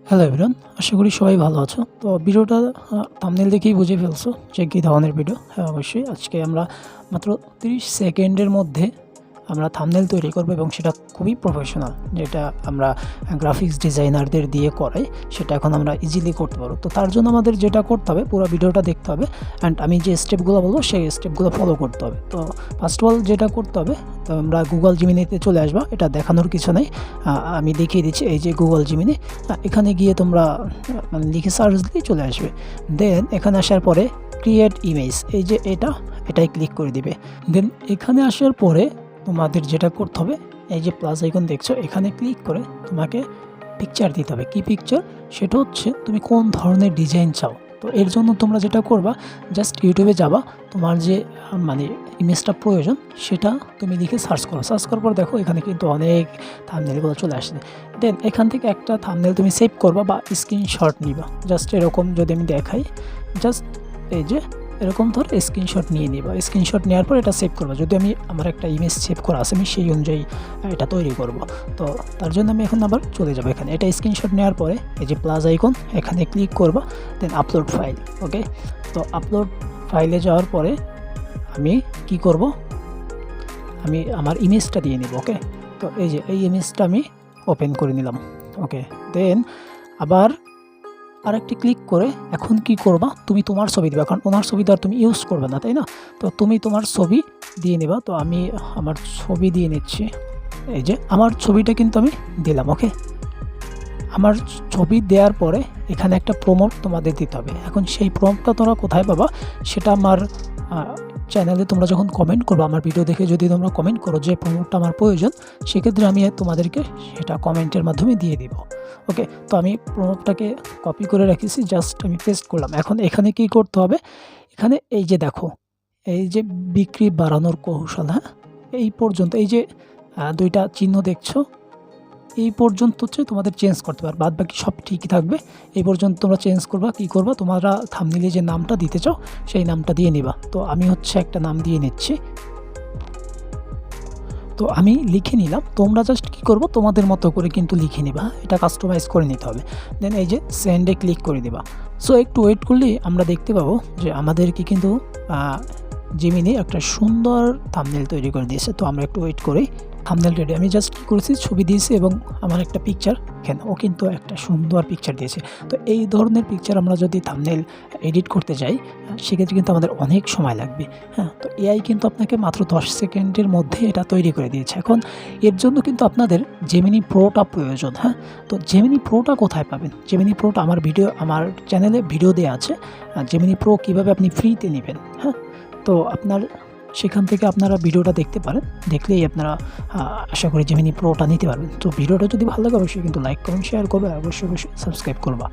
Hello everyone, আশা করি সবাই ভালো আছো। তো ভিডিওটা থাম্বনেল দেখেই বুঝে ফেলছো যে কী ধরনের ভিডিও। হ্যাঁ, অবশ্যই আজকে আমরা মাত্র 30 সেকেন্ডের মধ্যে আমরা থাম্বনেল তৈরি করব এবং সেটা খুবই প্রফেশনাল, যেটা আমরা গ্রাফিক্স ডিজাইনারদের দিয়ে করাই, সেটা এখন আমরা ইজিলি করতে পারবো। তো তার জন্য আমাদের যেটা করতে হবে, পুরো ভিডিওটা দেখতে হবে অ্যান্ড আমি যে স্টেপগুলো বলবো সেই স্টেপগুলো ফলো করতে হবে। তো ফার্স্ট অফ অল যেটা করতে হবে, তো আমরা গুগল জিমিনিতে চলে আসবা। এটা দেখানোর কিছু নেই, আমি দেখিয়ে দিচ্ছি। এই যে গুগল জিমিনি, এখানে গিয়ে তোমরা লিখে সার্চ দিলেই চলে আসবে। দেন এখানে আসার পরে ক্রিয়েট ইমেজ, এই যে এটাই ক্লিক করে দিবে। দেন এখানে আসার পরে তোমাদের যেটা করতে হবে, এই যে প্লাস আইকন দেখছো, এখানে ক্লিক করে তোমাকে পিকচার দিতে হবে। কি পিকচার? সেটা হচ্ছে তুমি কোন ধরনের ডিজাইন চাও। তো এর জন্য তোমরা যেটা করবা, জাস্ট ইউটিউবে যাবা, তোমার যে ইমেজটা প্রয়োজন সেটা তুমি লিখে সার্চ করো। সার্চ করার পর দেখো এখানে কিন্তু অনেক থাম্বনেলগুলো চলে আসছে। দেন এখান থেকে একটা থাম্বনেল তুমি সেভ করবা বা স্ক্রিনশট নিবা। জাস্ট এরকম যদি আমি দেখাই, জাস্ট এই যে এরকম ধরে স্ক্রিনশট নিয়ে নিবা। স্ক্রিনশট নেওয়ার পর এটা সেভ করবো। যদি আমার একটা ইমেজ সেভ করা আছে, আমি সেই অনুযায়ী এটা তৈরি করব। তো তার জন্য আমি এখন আবার চলে যাবো এখানে। এটা স্ক্রিনশট নেওয়ার পরে এই যে প্লাস আইকন, এখানে ক্লিক করবা। দেন আপলোড ফাইল। ওকে, তো আপলোড ফাইলে যাওয়ার পরে আমি কি করব, আমি আমার ইমেজটা দিয়ে নিব। ওকে, তো এই যে এই ইমেজটা আমি ওপেন করে নিলাম। ওকে, দেন আবার আরেকটি ক্লিক করে এখন কি করবা, তুমি তোমার ছবি দিবা, কারণ ওনার ছবি তো আর তুমি ইউজ করবে না, তাই না? তো তুমি তোমার ছবি দিয়ে নেবা। তো আমি আমার ছবি দিয়ে নিচ্ছি। এই যে আমার ছবিটা কিন্তু আমি দিলাম। ওকে, আমার ছবি দেওয়ার পরে এখানে একটা প্রম্পট তোমাদের দিতে হবে। এখন সেই প্রম্পটটা তোমরা কোথায় পাবা, সেটা আমার চ্যানেলে তোমরা যখন কমেন্ট করবো, আমার ভিডিও দেখে যদি তোমরা কমেন্ট করো যে প্রম্পটটা আমার প্রয়োজন, সেক্ষেত্রে আমি তোমাদেরকে সেটা কমেন্টের মাধ্যমে দিয়ে দিব। ওকে, তো আমি প্রম্পটটাকে কপি করে রেখেছি, জাস্ট আমি পেস্ট করলাম। এখন এখানে কি করতে হবে, এখানে এই যে দেখো, এই যে বিক্রি বাড়ানোর কৌশল, হ্যাঁ, এই পর্যন্ত এই যে দুইটা চিহ্ন দেখছো, এই পর্যন্ত হচ্ছে তোমাদের চেঞ্জ করতে পারবে, বাদ বাকি সব ঠিকই থাকবে। এই পর্যন্ত তোমরা চেঞ্জ করবা। কী করবা, তোমরা থাম্বনেলে যে নামটা দিতে চাও সেই নামটা দিয়ে নিবা। তো আমি হচ্ছে একটা নাম দিয়ে নিচ্ছি। তো আমি লিখে নিলাম। তোমরা জাস্ট কী করবো, তোমাদের মতো করে কিন্তু লিখে নিবা, এটা কাস্টমাইজ করে নিতে হবে। দেন এই যে সেন্ডে ক্লিক করে দিবা। সো একটু ওয়েট করলেই আমরা দেখতে পাবো যে আমাদেরকে কিন্তু জিমিনি একটা সুন্দর থাম্বনেল তৈরি করে দিয়েছে। তো আমরা একটু ওয়েট করি। Thumbnail ready. আমি জাস্ট কী করেছি, ছবি দিয়েছি এবং আমার একটা পিকচার, কেন ও কিন্তু একটা সুন্দর পিকচার দিয়েছে। তো এই ধরনের পিকচার আমরা যদি থাম্বনেল এডিট করতে যাই, সেক্ষেত্রে কিন্তু আমাদের অনেক সময় লাগবে। হ্যাঁ, তো এআই কিন্তু আপনাকে মাত্র 10 সেকেন্ডের মধ্যে এটা তৈরি করে দিয়েছে। এখন এর জন্য কিন্তু আপনাদের জেমিনি প্রোটা প্রয়োজন। হ্যাঁ, তো জেমিনি প্রোটা কোথায় পাবেন? জেমিনি প্রোটা আমার চ্যানেলে ভিডিও দেওয়া আছে, জেমিনি প্রো কীভাবে আপনি ফ্রিতে নেবেন। হ্যাঁ, তো সেখান থেকে আপনারা ভিডিওটা দেখতে পারেন। দেখলেই আপনারা আশা করি জেমিনি প্রোটা নিতে পারবেন। তো ভিডিওটা যদি ভালো লাগে অবশ্যই কিন্তু লাইক করুন, শেয়ার করবে, অবশ্যই সাবস্ক্রাইব করবা।